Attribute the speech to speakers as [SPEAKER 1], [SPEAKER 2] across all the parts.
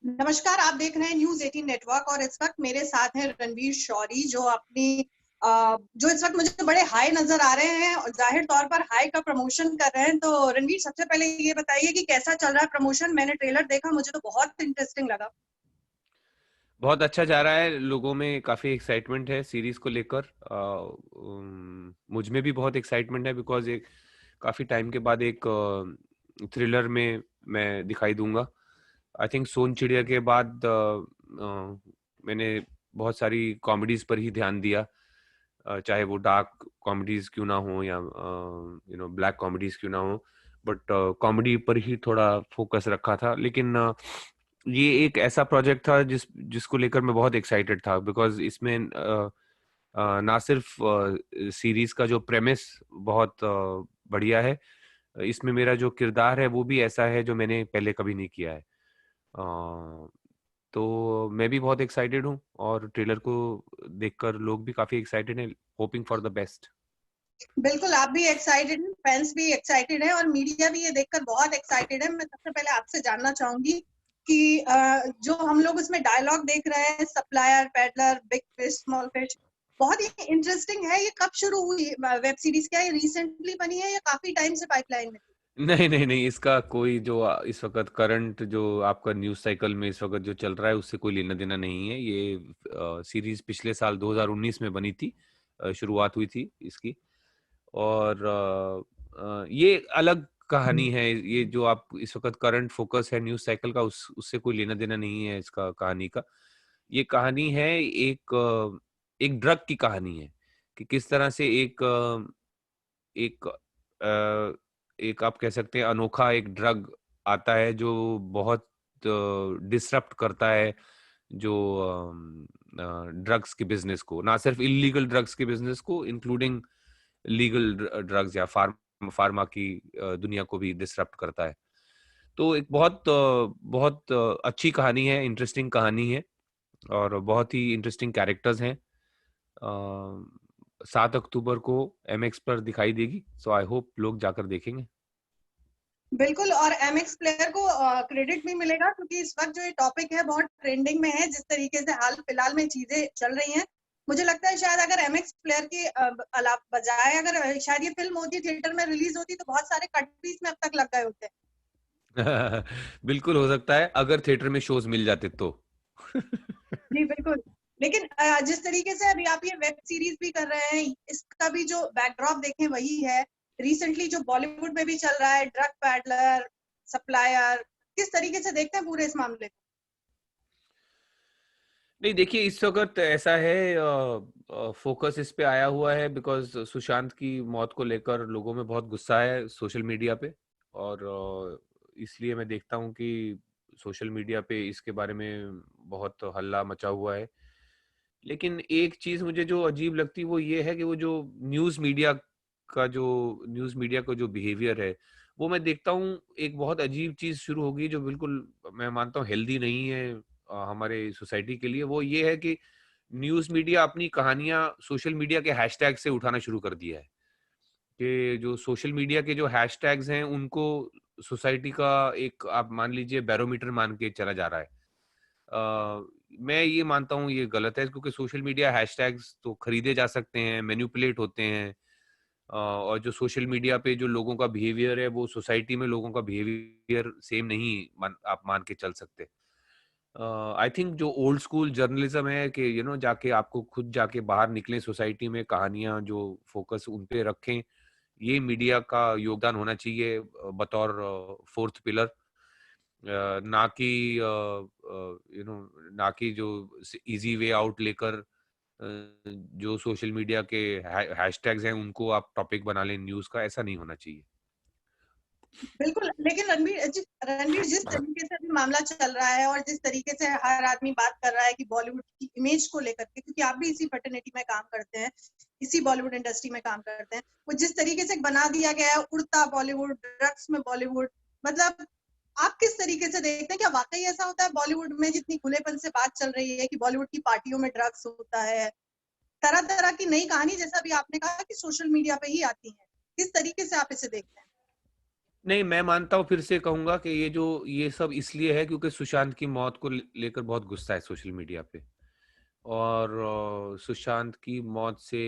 [SPEAKER 1] नमस्कार, आप देख रहे हैं न्यूज़ 18 नेटवर्क और इस वक्त मेरे साथ हैं रणवीर शौरी जो जो इस वक्त मुझे बड़े हाई नजर आ रहे हैं और जाहिर तौर पर हाई का प्रमोशन कर रहे हैं। तो रणवीर, सबसे पहले ये बताइए कि कैसा चल रहा है प्रमोशन? मैंने ट्रेलर देखा, मुझे तो बहुत इंटरेस्टिंग लगा।
[SPEAKER 2] बहुत अच्छा जा रहा है, लोगों में काफ़ी एक्साइटमेंट है सीरीज़ को लेकर। मुझ में भी बहुत एक्साइटमेंट है बिकॉज़ एक काफ़ी टाइम के बाद एक थ्रिलर में मैं दिखाई दूँगा। आई थिंक सोन चिड़िया के बाद मैंने बहुत सारी कॉमेडीज़ पर ही ध्यान दिया। चाहे वो डार्क कॉमेडीज़ क्यों ना हो या ब्लैक कॉमेडीज़ क्यों ना हो, बट कॉमेडी पर ही थोड़ा फ़ोकस रखा था। लेकिन ये एक ऐसा प्रोजेक्ट था जिसको लेकर मैं बहुत एक्साइटेड था बिकॉज़ इसमें ना सिर्फ सीरीज़ का जो प्रेमिस बहुत बढ़िया है, इसमें मेरा जो किरदार है वो भी ऐसा है जो मैंने पहले कभी नहीं किया है। तो मैं भी बहुत एक्साइटेड हूँ और ट्रेलर को देखकर लोग भी काफ़ी एक्साइटेड हैं, होपिंग फॉर द बेस्ट।
[SPEAKER 1] बिल्कुल, आप भी एक्साइटेड हैं, फैंस भी एक्साइटेड हैं और मीडिया भी ये देखकर बहुत एक्साइटेड है। मैं सबसे पहले आपसे जानना चाहूंगी कि जो हम लोग उसमें डायलॉग देख रहे हैं, supplier, peddler, big fish, small fish, बहुत ही इंटरेस्टिंग है। ये कब शुरू हुई वेब सीरीज? क्या ये रिसेंटली बनी है या काफी टाइम से पाइपलाइन में थी?
[SPEAKER 2] नहीं, नहीं, नहीं, इसका कोई जो इस वक़्त करंट जो आपका न्यूज़ साइकिल में इस वक़्त जो चल रहा है, उससे कोई लेना-देना नहीं है। ये सीरीज़ पिछले साल 2019 में बनी थी। शुरुआत हुई थी इसकी और ये अलग कहानी है। ये जो आप इस वक़्त करंट फ़ोकस है न्यूज़ साइकिल का, उससे कोई लेना-देना नहीं है इसका कहानी का। ये कहानी है एक ड्रग की कहानी है कि किस तरह से एक अ, एक आप कह सकते हैं अनोखा एक ड्रग आता है जो बहुत डिसरप्ट करता है जो ड्रग्स के बिजनेस को, ना सिर्फ इलीगल ड्रग्स के बिजनेस को, इंक्लूडिंग लीगल ड्रग्स या फार्मा की दुनिया को भी डिसरप्ट करता है। तो एक बहुत अच्छी कहानी है, इंटरेस्टिंग कहानी है और बहुत ही इंटरेस्टिंग कैरेक्टर्स हैं। 7 अक्टूबर को एमएक्स पर दिखाई देगी, सो आई होप लोग जाकर देखेंगे।
[SPEAKER 1] बिल्कुल, और एमएक्स प्लेयर को क्रेडिट भी मिलेगा क्योंकि इस वक्त जो ये टॉपिक है बहुत ट्रेंडिंग में है। जिस तरीके से हाल फिलहाल में चीजें चल रही हैं, मुझे लगता है शायद अगर एमएक्स प्लेयर की अलावा बजाय अगर शायद ये फिल्म होती, थिएटर में रिलीज होती, तो बहुत सारे कट भी इसमें अब तक लग गए होते।
[SPEAKER 2] बिल्कुल हो सकता है अगर थिएटर में शोज़ मिल जाते तो।
[SPEAKER 1] जी बिल्कुल। लेकिन जिस तरीके से अभी आप ये वेब सीरीज भी कर रहे हैं, इसका भी जो बैकड्रॉप देखें वही है। रिसेंटली जो बॉलीवुड में भी चल रहा है, ड्रग पैडलर, सप्लायर, किस तरीके से देखते हैं पूरे इस मामले को?
[SPEAKER 2] नहीं देखिए, इस वक़्त ऐसा है, फ़ोकस इस पे आया हुआ है बिकॉज़ सुशांत की मौत को लेकर लोगों में बहुत गुस्सा है सोशल मीडिया पे और इसलिए मैं देखता हूँ कि सोशल मीडिया पे इसके बारे में बहुत हल्ला मचा हुआ है। लेकिन एक चीज़ मुझे जो अजीब लगती है वो ये है कि वो जो न्यूज़ मीडिया न्यूज़ मीडिया का जो बिहेवियर है, वो मैं देखता हूँ एक बहुत अजीब चीज़ शुरू हो गई जो बिल्कुल मैं मानता हूँ हेल्दी नहीं है हमारे सोसाइटी के लिए। वो ये है कि न्यूज़ मीडिया अपनी कहानियाँ सोशल मीडिया के हैशटैग से उठाना शुरू कर दिया है। कि जो सोशल मीडिया के जो हैशटैग्स हैं उनको सोसाइटी का एक आप मान लीजिए बैरोमीटर मान के चला जा रहा है। मैं ये मानता हूँ ये गलत है क्योंकि सोशल मीडिया हैशटैग्स तो खरीदे जा सकते हैं, मैनिपुलेट होते हैं। और जो सोशल मीडिया पे जो लोगों का बिहेवियर है वो सोसाइटी में लोगों का बिहेवियर सेम नहीं आप मान के चल सकते। आई थिंक जो ओल्ड स्कूल जर्नलिज्म है कि जाके आपको खुद जाके बाहर निकलें सोसाइटी में कहानियां जो फोकस उन पे रखें, ये मीडिया का योगदान होना चाहिए बतौर फोर्थ पिलर। ना कि ना कि जो इजी वे आउट लेकर जो सोशल मीडिया के हैशटैग्स हैं उनको आप टॉपिक बना लें न्यूज़ का, ऐसा नहीं होना चाहिए।
[SPEAKER 1] बिल्कुल, लेकिन रणवीर, जिस तरीके से अभी मामला चल रहा है और जिस तरीके से हर आदमी बात कर रहा है कि बॉलीवुड की इमेज को लेकर के, क्योंकि आप भी इसी फैटर्निटी में काम करते हैं, इसी बॉलीवुड इंडस्ट्री में काम करते हैं, वो जिस तरीके से बना दिया गया है, उड़ता बॉलीवुड, ड्रग्स में बॉलीवुड, मतलब आप किस तरीके से देखते हैं? क्या वाकई ऐसा होता है बॉलीवुड में जितनी खुलेपन से बात चल रही है कि बॉलीवुड की पार्टियों में ड्रग्स होता है, तरह-तरह की नई कहानी जैसा अभी आपने कहा कि सोशल मीडिया पे ही आती है। किस तरीके से आप इसे देखते हैं?
[SPEAKER 2] नहीं, मैं मानता हूँ, फिर से कहूंगा कि ये सब इसलिए है क्योंकि सुशांत की मौत को लेकर बहुत गुस्सा है सोशल मीडिया पे। और सुशांत की मौत से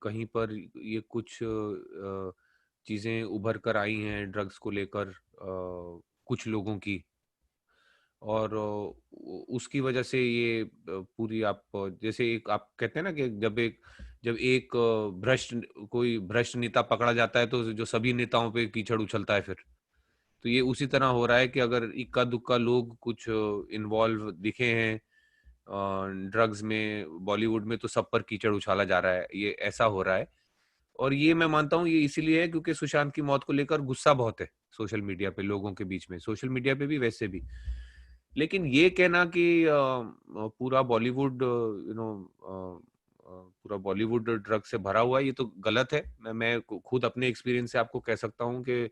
[SPEAKER 2] कहीं पर ये कुछ चीजें उभर कर आई हैं ड्रग्स को लेकर, कुछ लोगों की। और उसकी वजह से ये पूरी, आप जैसे एक आप कहते हैं ना कि जब एक कोई भ्रष्ट नेता पकड़ा जाता है तो जो सभी नेताओं पे कीचड़ उछलता है फिर। तो ये उसी तरह हो रहा है कि अगर इक्का दुक्का लोग कुछ इन्वॉल्व दिखे हैं ड्रग्स में बॉलीवुड में, तो सब पर कीचड़ उछाला जा रहा है, ये ऐसा हो रहा है। और ये मैं मानता हूँ ये इसीलिए है क्योंकि सुशांत की मौत को लेकर गुस्सा बहुत है सोशल मीडिया पे, लोगों के बीच में, सोशल मीडिया पे भी वैसे भी। लेकिन ये कहना कि पूरा बॉलीवुड पूरा बॉलीवुड ड्रग से भरा हुआ है, ये तो गलत है। मैं खुद अपने एक्सपीरियंस से आपको कह सकता हूँ कि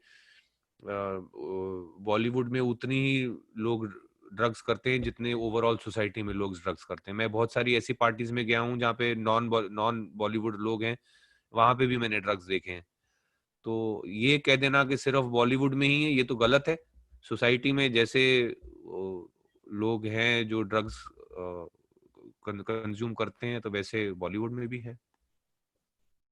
[SPEAKER 2] बॉलीवुड में उतनी ही लोग ड्रग्स करते हैं जितने ओवरऑल सोसाइटी में लोग ड्रग्स करते हैं। मैं बहुत सारी ऐसी पार्टीज में गया हूँ जहाँ पे नॉन बॉलीवुड लोग हैं, वहां पे भी मैंने ड्रग्स देखे हैं। तो ये कह देना कि सिर्फ बॉलीवुड में ही है, ये तो गलत है। सोसाइटी में जैसे लोग हैं जो ड्रग्स कंज्यूम करते हैं, तो वैसे बॉलीवुड में भी है।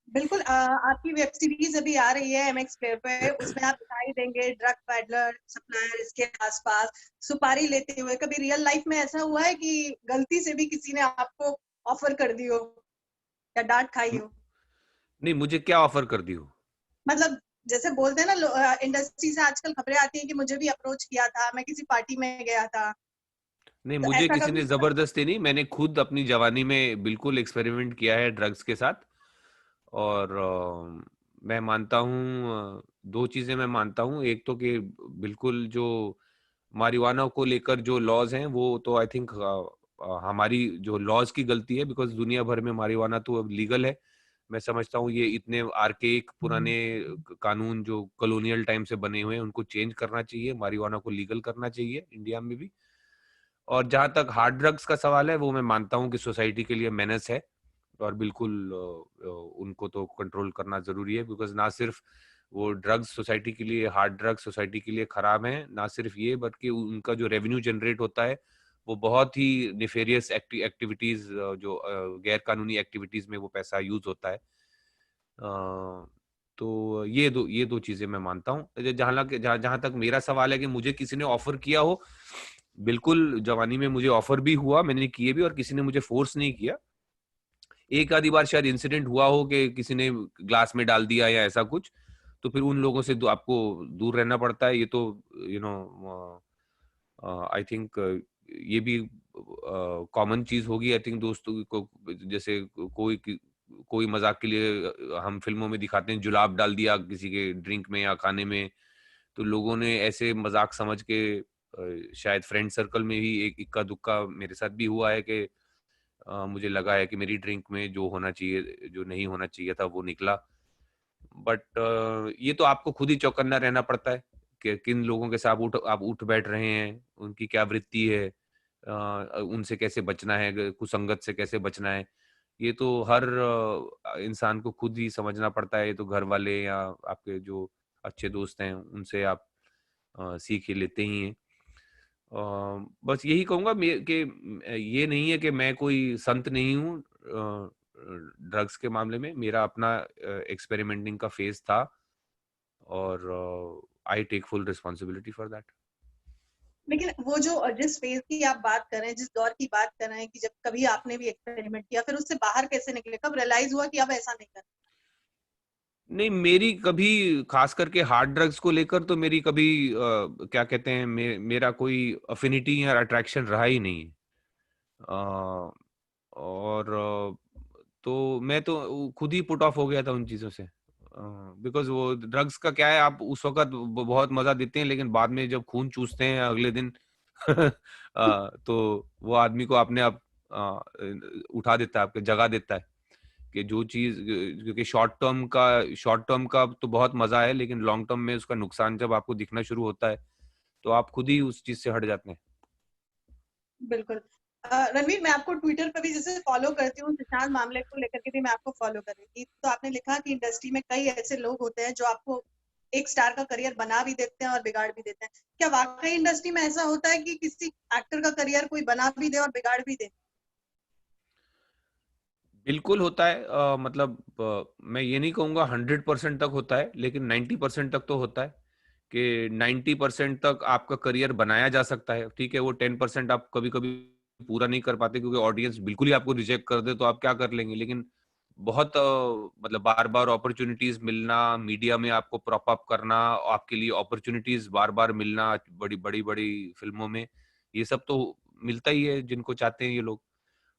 [SPEAKER 1] बिल्कुल। आपकी वेब सीरीज अभी आ रही है MX प्लेयर पे, उसमें आप दिखाई देंगे ड्रग पैडलर सप्लायर इसके आसपास सुपारी लेते हुए। कभी रियल लाइफ में ऐसा हुआ है कि गलती से भी किसी ने आपको ऑफर कर दी हो या डांट खाई हो?
[SPEAKER 2] नहीं, मुझे क्या ऑफर कर दी हो?
[SPEAKER 1] मतलब जैसे बोलते हैं ना, इंडस्ट्री से आजकल खबरें आती हैं कि मुझे भी अप्रोच किया था, मैं किसी पार्टी में गया था,
[SPEAKER 2] नहीं,
[SPEAKER 1] तो
[SPEAKER 2] मुझे
[SPEAKER 1] ऐसा
[SPEAKER 2] किसी
[SPEAKER 1] कभी
[SPEAKER 2] ने
[SPEAKER 1] हुआ?
[SPEAKER 2] जबरदस्ती नहीं, मैंने खुद अपनी जवानी में बिल्कुल एक्सपेरिमेंट किया है ड्रग्स के साथ। और मैं मानता हूँ, दो चीजें मैं मानता हूँ। एक तो कि बिल्कुल जो मारिवाना को लेकर जो लॉज हैं वो तो आई थिंक हमारी जो लॉज की गलती है, बिकॉज दुनिया भर में मारिवाना तो अब लीगल है। मैं समझता हूँ ये इतने आर्केइक पुराने कानून जो कॉलोनियल टाइम से बने हुए हैं उनको चेंज करना चाहिए, मारिवाना को लीगल करना चाहिए इंडिया में भी। और जहां तक हार्ड ड्रग्स का सवाल है, वो मैं मानता हूँ कि सोसाइटी के लिए मेनेस है, और बिल्कुल उनको तो कंट्रोल करना जरूरी है। बिकॉज ना सिर्फ वो ड्रग्स सोसाइटी के लिए, हार्ड ड्रग्स सोसाइटी के लिए खराब है, ना सिर्फ ये, बल्कि उनका जो रेवेन्यू जनरेट होता है वो बहुत ही निफेरियस एक्टिविटीज, जो गैर कानूनी एक्टिविटीज में वो पैसा यूज होता है। तो ये दो चीजें मैं मानता हूँ। जहां तक मेरा सवाल है कि मुझे किसी ने ऑफर किया हो, बिल्कुल जवानी में मुझे ऑफर भी हुआ, मैंने किए भी, और किसी ने मुझे फोर्स नहीं किया। एक आधी बार शायद इंसिडेंट हुआ हो कि किसी ने ग्लास में डाल दिया या ऐसा कुछ, तो फिर उन लोगों से आपको दूर रहना पड़ता है। ये तो यू नो आई थिंक ये भी कॉमन चीज होगी आई थिंक दोस्तों को। जैसे कोई मजाक के लिए हम फिल्मों में दिखाते हैं, जुलाब डाल दिया किसी के ड्रिंक में या खाने में, तो लोगों ने ऐसे मजाक समझ के शायद फ्रेंड सर्कल में ही एक इक्का दुक्का मेरे साथ भी हुआ है कि मुझे लगा है कि मेरी ड्रिंक में जो होना चाहिए, जो नहीं होना चाहिए था, वो निकला। बट ये तो आपको खुद ही चौकन्ना रहना पड़ता है कि किन लोगों के साथ आप उठ बैठ रहे हैं, उनकी क्या वृत्ति है, उनसे कैसे बचना है, कुसंगत से कैसे बचना है। ये तो हर इंसान को खुद ही समझना पड़ता है। ये तो घर वाले या आपके जो अच्छे दोस्त हैं उनसे आप सीख ही लेते ही हैं। बस यही कहूंगा कि ये नहीं है कि मैं कोई संत नहीं हूँ ड्रग्स के मामले में। मेरा अपना एक्सपेरिमेंटिंग का फेज था, और I take full responsibility for that.
[SPEAKER 1] लेकिन वो जो जिस फेज की आप बात कर रहे हैं, जिस दौर की बात कर रहे हैं कि जब कभी आपने भी एक्सपेरिमेंट किया, फिर उससे बाहर कैसे निकले? कब रियलाइज हुआ कि अब ऐसा नहीं करना?
[SPEAKER 2] नहीं, मेरी कभी, खास करके हार्ड ड्रग्स को लेकर तो मेरी कभी क्या कहते हैं, मेरा कोई अफिनिटी या अट्रैक्शन रहा ही नहीं है। और तो मैं तो खुद ही पुट ऑफ हो गया था उन चीजों से। बिकॉज वो ड्रग्स का क्या है, आप उस वक्त बहुत मजा देते हैं, लेकिन बाद में जब खून चूसते हैं अगले दिन तो वो आदमी को अपने आप उठा देता है, आपके जगा देता है कि जो चीज, क्योंकि शॉर्ट टर्म का तो बहुत मजा है, लेकिन लॉन्ग टर्म में उसका नुकसान जब आपको दिखना शुरू होता है तो आप खुद ही उस चीज से हट जाते हैं।
[SPEAKER 1] बिल्कुल। रणवीर, मैं आपको ट्विटर पर भी जैसे फॉलो करती हूँ, सुशांत मामले को लेकर के भी मैं आपको फॉलो कर रही थी, तो आपने लिखा कि इंडस्ट्री में कई ऐसे लोग होते हैं जो आपको एक स्टार का करियर बना भी देते हैं और बिगाड़ भी देते हैं। क्या वाकई इंडस्ट्री में ऐसा होता है कि किसी एक्टर का करियर कोई बना भी दे और बिगाड़ भी दे?
[SPEAKER 2] बिल्कुल होता है। मतलब मैं ये नहीं कहूंगा 100% तक होता है, लेकिन 90% तक तो होता है कि 90% तक आपका करियर बनाया जा सकता है। ठीक है, वो 10% आप कभी कभी पूरा नहीं कर पाते क्योंकि ऑडियंस बिल्कुल ही आपको रिजेक्ट कर दे, तो आप क्या कर लेंगे। लेकिन बहुत मतलब बार बार अपॉर्चुनिटीज मिलना, मीडिया में आपको प्रॉप अप करना, आपके लिए अपॉर्चुनिटीज बार बार मिलना बड़ी बड़ी बड़ी फिल्मों में, ये सब तो मिलता ही है जिनको चाहते हैं ये लोग।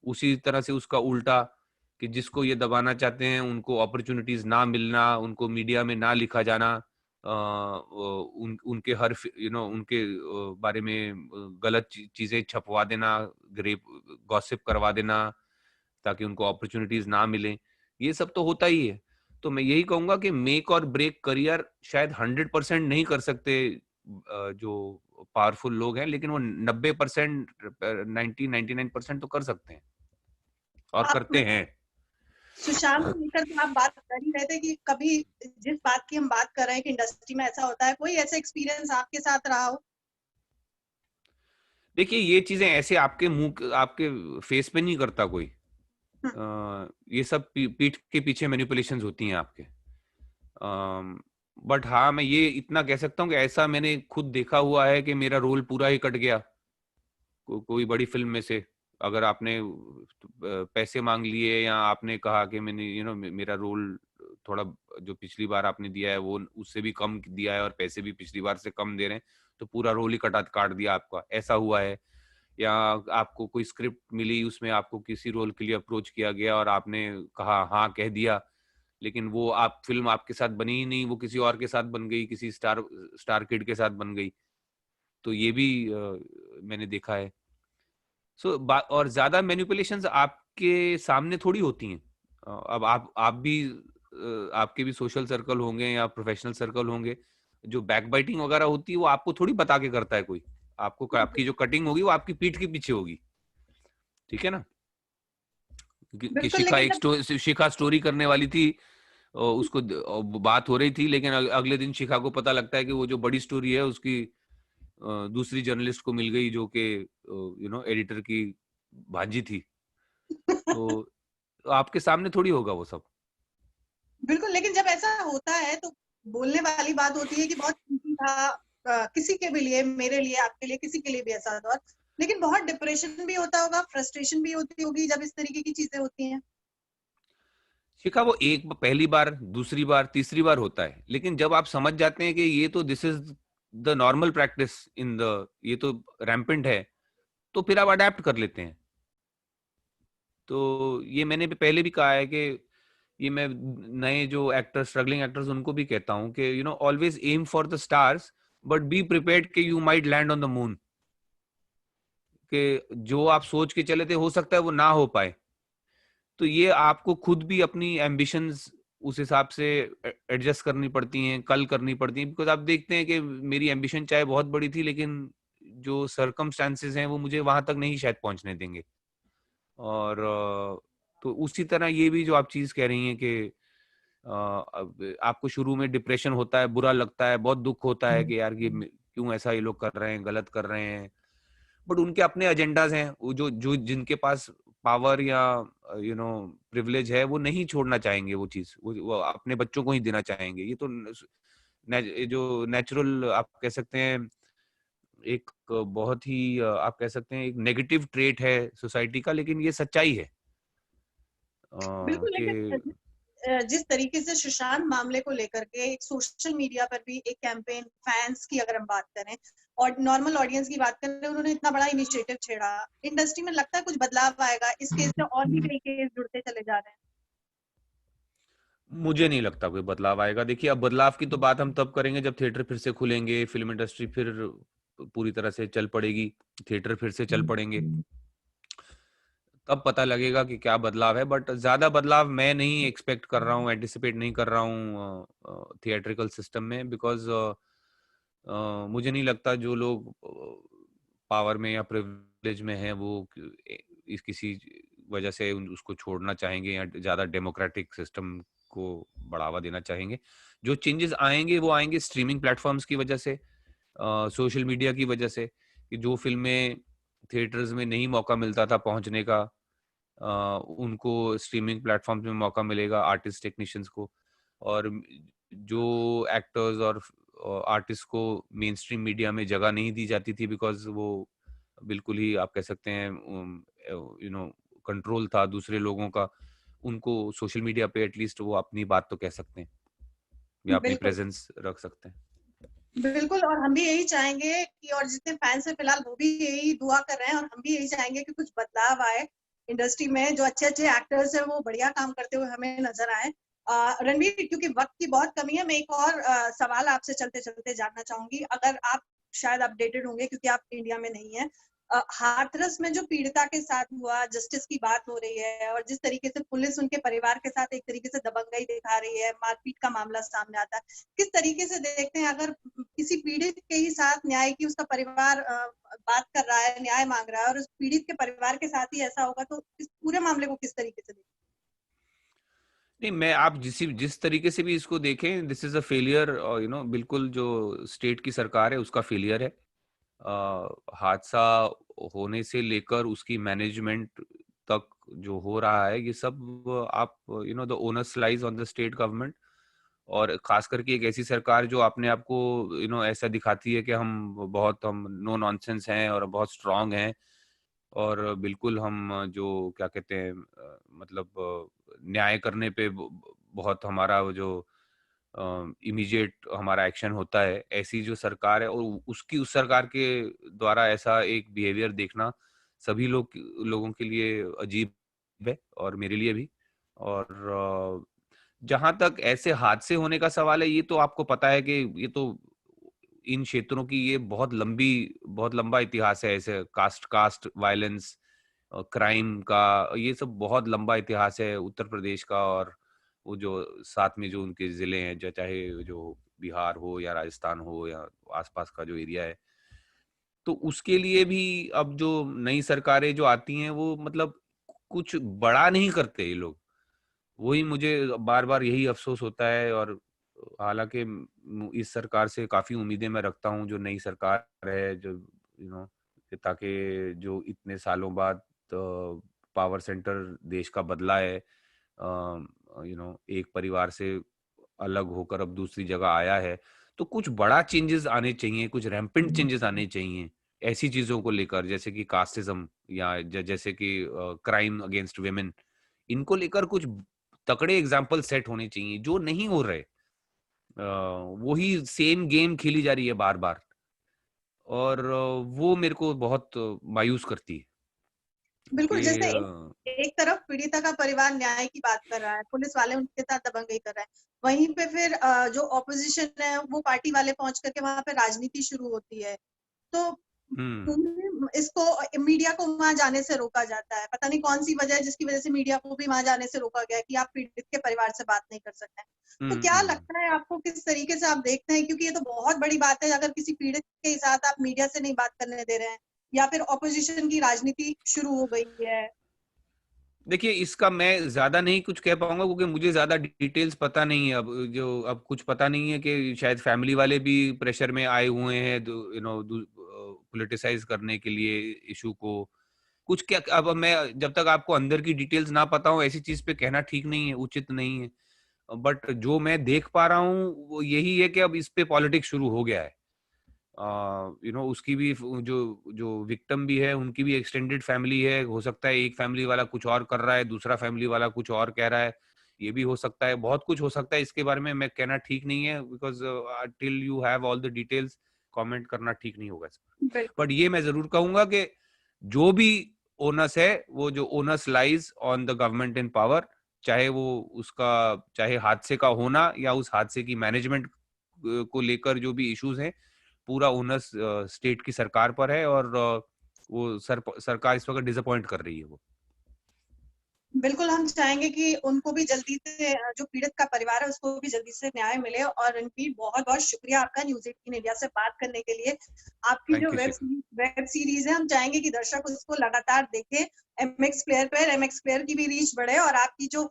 [SPEAKER 2] उसी तरह से उसका उल्टा, कि जिसको ये दबाना चाहते हैं उनको अपॉर्चुनिटीज ना मिलना, उनको मीडिया में ना लिखा जाना, उनके हर उनके बारे में गलत चीजें छपवा देना, ग्रेप गॉसिप करवा देना, ताकि उनको अपॉर्चुनिटीज ना मिले। ये सब तो होता ही है। तो मैं यही कहूंगा कि मेक और ब्रेक करियर शायद 100% नहीं कर सकते जो पावरफुल लोग हैं, लेकिन वो 90%, 99% तो कर सकते हैं और
[SPEAKER 1] आप
[SPEAKER 2] करते हैं।
[SPEAKER 1] सुशांत को लेकर तो आप बात कर ही रहे थे कि कभी जिस बात की हम बात कर रहे हैं कि इंडस्ट्री में ऐसा होता है, कोई ऐसा एक्सपीरियंस आपके साथ रहा हो?
[SPEAKER 2] देखिए, ये चीजें ऐसे आपके आपके फेस पे नहीं करता कोई।
[SPEAKER 1] हम्म,
[SPEAKER 2] ये सब पीठ के पीछे मैनिपुलेशंस होती हैं आपके। बट हाँ, मैं ये इतना कह सकता हूँ कि ऐसा मैंने खुद देखा हुआ है कि मेरा रोल पूरा ही कट गया कोई बड़ी फिल्म में से। अगर आपने पैसे मांग लिए, या आपने कहा कि मैंने मेरा रोल थोड़ा जो पिछली बार आपने दिया है वो उससे भी कम दिया है और पैसे भी पिछली बार से कम दे रहे हैं, तो पूरा रोल ही काट दिया आपका, ऐसा हुआ है। या आपको कोई स्क्रिप्ट मिली, उसमें आपको किसी रोल के लिए अप्रोच किया गया और आपने कहा हाँ कह दिया, लेकिन वो आप फिल्म आपके साथ बनी ही नहीं, वो किसी और के साथ बन गई, किसी स्टार स्टार किड के साथ बन गई। तो ये भी मैंने देखा है। और ज्यादा मैनिपुलेशंस आपके सामने थोड़ी होती हैं। अब आप भी आपके भी सोशल सर्कल होंगे या प्रोफेशनल सर्कल होंगे, जो बैकबाइटिंग वगैरह होती है वो आपको थोड़ी बता के करता है कोई। आपकी जो कटिंग होगी वो आपकी पीठ के पीछे होगी। ठीक है ना। कि
[SPEAKER 1] बिल्कुल, लेकिन जब
[SPEAKER 2] शिखा स्टोरी करने वाली थी, उसको बात हो रही थी, लेकिन अगले दिन शिखा को पता लगता है कि वो जो बड़ी स्टोरी है उसकी दूसरी जर्नलिस्ट को मिल गई, जो कि एडिटर की भांजी थी। तो आपके सामने थोड़ी होगा वो सब।
[SPEAKER 1] बिल्कुल, लेकिन जब ऐसा होता है तो बोलने वाली बात होती है कि बहुत ईज़ी था किसी के भी लिए, मेरे लिए, आपके लिए, किसी के लिए भी ऐसा दौर। लेकिन बहुत डिप्रेशन भी होता होगा, फ्रस्ट्रेशन भी होती होगी जब इस तरीके की चीजें होती हैं।
[SPEAKER 2] शिखा, वो एक पहली बार, दूसरी बार, तीसरी बार होता है, लेकिन जब आप समझ जाते हैं कि ये तो this is the normal practice in the, ये तो रैम्पेंट है, तो फिर आप अडेप्ट कर लेते हैं। तो ये मैंने भी पहले भी कहा है कि ये मैं नए जो एक्टर्स, स्ट्रगलिंग एक्टर्स, उनको भी कहता हूँ कि always aim for the stars, but be prepared कि you might land on the moon. कि जो आप सोच के चले थे हो सकता है वो ना हो पाए। तो ये आपको खुद भी अपनी एम्बिशंस उस हिसाब से एडजस्ट करनी पड़ती हैं, कल करनी पड़ती हैं। बिकॉज आप देखते हैं कि मेरी एम्बिशन चाहे बहुत बड़ी थी, लेकिन जो सरकमस्टांसेस हैं वो मुझे वहां तक नहीं शायद पहुंचने देंगे। और तो उसी तरह ये भी जो आप चीज कह रही हैं कि अब आपको शुरू में डिप्रेशन होता है, बुरा लगता है, बहुत दुख होता है कि यार ये क्यों ऐसा ये लोग कर रहे हैं, गलत कर रहे हैं। बट उनके अपने एजेंडाज हैं, वो जो जो जिनके पास पावर या प्रिविलेज है, वो नहीं छोड़ना चाहेंगे वो चीज, वो अपने बच्चों को ही देना चाहेंगे। ये तो जो नेचुरल आप कह सकते हैं, एक बहुत ही आप कह सकते हैं एक नेगेटिव ट्रेट है सोसाइटी का, लेकिन ये सच्चाई है
[SPEAKER 1] बिल्कुल,
[SPEAKER 2] कि
[SPEAKER 1] लेकिन जिस तरीके से सुशांत मामले को लेकर के एक सोशल मीडिया पर भी एक कैंपेन, फैंस की अगर हम बात करें और नॉर्मल ऑडियंस की बात करें, उन्होंने इतना बड़ा इनिशिएटिव छेड़ा, इंडस्ट्री में लगता है कुछ बदलाव आएगा। इस केस से और भी कई केस जुड़ते चले जा रहे हैं।
[SPEAKER 2] मुझे नहीं लगता कोई बदलाव आएगा। देखिए, अब बदलाव की तो बात हम तब करेंगे जब थिएटर फिर से खुलेंगे, फिल्म इंडस्ट्री फिर पूरी तरह से चल पड़ेगी, थिएटर फिर से चल पड़ेंगे, तब पता लगेगा कि क्या बदलाव है। बट ज्यादा बदलाव मैं नहीं एक्सपेक्ट कर रहा हूँ, एंटिसिपेट नहीं कर रहा हूँ थिएट्रिकल सिस्टम में। बिकॉज मुझे नहीं लगता जो लोग पावर में या प्रिविलेज में हैं वो इस किसी वजह से उसको छोड़ना चाहेंगे या ज्यादा डेमोक्रेटिक सिस्टम को बढ़ावा देना चाहेंगे। जो चेंजेस आएंगे वो आएंगे स्ट्रीमिंग प्लेटफॉर्म्स की वजह से, सोशल मीडिया की वजह से, कि जो फिल्में थिएटर्स में नहीं मौका मिलता था पहुंचने का, उनको स्ट्रीमिंग प्लेटफॉर्म्स में मौका मिलेगा, आर्टिस्ट टेक्नीशियंस को। और जो एक्टर्स और आर्टिस्ट को मेन स्ट्रीम मीडिया में जगह नहीं दी जाती थी बिकॉज वो बिल्कुल ही आप कह सकते हैं कंट्रोल था दूसरे लोगों का, उनको सोशल मीडिया पे एटलीस्ट वो अपनी बात तो कह सकते हैं या अपनी
[SPEAKER 1] बिल्कुल
[SPEAKER 2] प्रेजेंस रख सकते हैं।
[SPEAKER 1] बिल्कुल, और हम भी यही चाहेंगे कि, और जितने फैंस हैं फिलहाल वो भी यही दुआ कर रहे हैं, और हम भी यही चाहेंगे कि कुछ बदलाव आए इंडस्ट्री में, जो अच्छे अच्छे एक्टर्स हैं वो बढ़िया काम करते हुए हमें नजर आए। रणवीर, क्योंकि वक्त की बहुत कमी है, मैं एक और सवाल आपसे चलते चलते जानना चाहूंगी, अगर आप शायद अपडेटेड होंगे क्योंकि आप इंडिया में नहीं है। हाथरस में जो पीड़िता के साथ हुआ, जस्टिस की बात हो रही है, और जिस तरीके से पुलिस उनके परिवार के साथ एक तरीके से दबंगई दिखा रही है, मारपीट का मामला सामने आता है, किस तरीके से देखते हैं अगर किसी पीड़ित के ही साथ न्याय की उसका परिवार बात कर रहा है, न्याय मांग रहा है, और उस पीड़ित के परिवार के साथ ही ऐसा होगा, तो इस पूरे मामले को किस तरीके से देखते
[SPEAKER 2] नहीं, मैं आप जिस तरीके से भी इसको देखें, दिस इज अ फेलियर, बिल्कुल जो स्टेट की सरकार है उसका फेलियर है। हादसा होने से लेकर उसकी मैनेजमेंट तक जो हो रहा है, ये सब आप the onus lies on the state government, और खास करके एक ऐसी सरकार जो अपने आप को ऐसा दिखाती है कि हम नो नॉनसेंस हैं और बहुत स्ट्रांग हैं, और बिल्कुल हम जो क्या कहते हैं मतलब न्याय करने पे बहुत हमारा वो जो इमीडिएट हमारा एक्शन होता है, ऐसी जो सरकार है, और उसकी उस सरकार के द्वारा ऐसा एक बिहेवियर देखना सभी लोगों के लिए अजीब है, और मेरे लिए भी। और जहां तक ऐसे हादसे होने का सवाल है, ये तो आपको पता है कि ये तो इन क्षेत्रों की ये बहुत लंबा इतिहास है, ऐसे कास्ट वायलेंस, क्राइम का, ये सब बहुत लंबा इतिहास है उत्तर प्रदेश का, और वो जो साथ में जो उनके जिले हैं, जो चाहे जो बिहार हो या राजस्थान हो या आसपास का जो एरिया है, तो उसके लिए भी अब जो नई सरकारें जो आती हैं वो मतलब कुछ बड़ा नहीं करते ये लोग। वही मुझे बार बार यही अफसोस होता है, और हालांकि इस सरकार से काफी उम्मीदें मैं रखता हूँ, जो नई सरकार है, जो ताकि जो इतने सालों बाद पावर सेंटर देश का बदला है, एक परिवार से अलग होकर अब दूसरी जगह आया है, तो कुछ बड़ा चेंजेस आने चाहिए, कुछ रैम्पेंट चेंजेस आने चाहिए ऐसी चीजों को लेकर, जैसे कि कास्टिज्म, या जैसे कि क्राइम अगेंस्ट वेमेन, इनको लेकर कुछ तगड़े एग्जाम्पल सेट होने चाहिए, जो नहीं हो रहे। वही सेम गेम खेली जा रही है बार बार, और वो मेरे को बहुत मायूस करती है
[SPEAKER 1] बिल्कुल, जैसे
[SPEAKER 2] कि
[SPEAKER 1] एक तरफ पीड़िता का परिवार न्याय की बात कर रहा है, पुलिस वाले उनके साथ दबंगई कर रहे हैं, वहीं पे फिर जो ऑपोजिशन है वो पार्टी वाले पहुंच करके वहां पे राजनीति शुरू होती है, तो इसको मीडिया को वहां जाने से रोका जाता है। पता नहीं कौन सी वजह है जिसकी वजह से मीडिया को भी वहां जाने से रोका गया कि आप पीड़ित के परिवार से बात नहीं कर सकते हैं। तो क्या लगता है आपको, किस तरीके से आप देखते हैं, क्योंकि ये तो बहुत बड़ी बात है अगर किसी पीड़ित के साथ आप मीडिया से नहीं बात करने दे रहे हैं, या फिर ऑपोजिशन की राजनीति शुरू हो गई है।
[SPEAKER 2] देखिए, इसका मैं ज्यादा नहीं कुछ कह पाऊंगा क्योंकि मुझे ज्यादा डिटेल्स पता नहीं है। अब कुछ पता नहीं है कि शायद फैमिली वाले भी प्रेशर में आए हुए हैं पॉलिटिसाइज करने के लिए इशू को। कुछ क्या, अब मैं जब तक आपको अंदर की डिटेल्स ना पता हो ऐसी चीज पे कहना ठीक नहीं है, उचित नहीं है। बट जो मैं देख पा रहा हूँ वो यही है कि अब इस पे पॉलिटिक्स शुरू हो गया है। उसकी भी जो जो विक्टिम भी है उनकी भी एक्सटेंडेड फैमिली है, हो सकता है एक फैमिली वाला कुछ और कर रहा है, दूसरा फैमिली वाला कुछ और कह रहा है, ये भी हो सकता है, बहुत कुछ हो सकता है। इसके बारे में मैं कहना ठीक नहीं है because till you have all the details comment करना ठीक नहीं होगा इस पर।
[SPEAKER 1] बिल्कुल
[SPEAKER 2] बट ये मैं जरूर कहूंगा कि जो भी ओनस है, वो जो onus lies on the government in power, चाहे वो उसका चाहे हादसे का होना या उस हादसे की मैनेजमेंट को लेकर जो भी इश्यूज हैं, पूरा ओनस स्टेट की सरकार पर है, और वो सरकार इस वक्त डिसअपॉइंट कर रही है वो।
[SPEAKER 1] बिल्कुल, हम चाहेंगे कि उनको भी जल्दी से, जो पीड़ित का परिवार है उसको भी जल्दी से न्याय मिले। और रणवीर, बहुत बहुत शुक्रिया आपका न्यूज 18 इंडिया से बात करने के लिए। आपकी जो
[SPEAKER 2] thank you Shikha.
[SPEAKER 1] Web series है, हम चाहेंगे कि दर्शक उसको लगातार देखें MX प्लेयर पर, MX प्लेयर की भी रीच बढ़े, और आपकी जो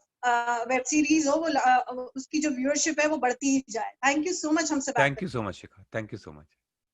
[SPEAKER 1] वेब सीरीज हो वो उसकी जो व्यूअरशिप है वो बढ़ती ही जाए। थैंक यू सो मच हमसे बात
[SPEAKER 2] thank you so much Shikha, thank you so much.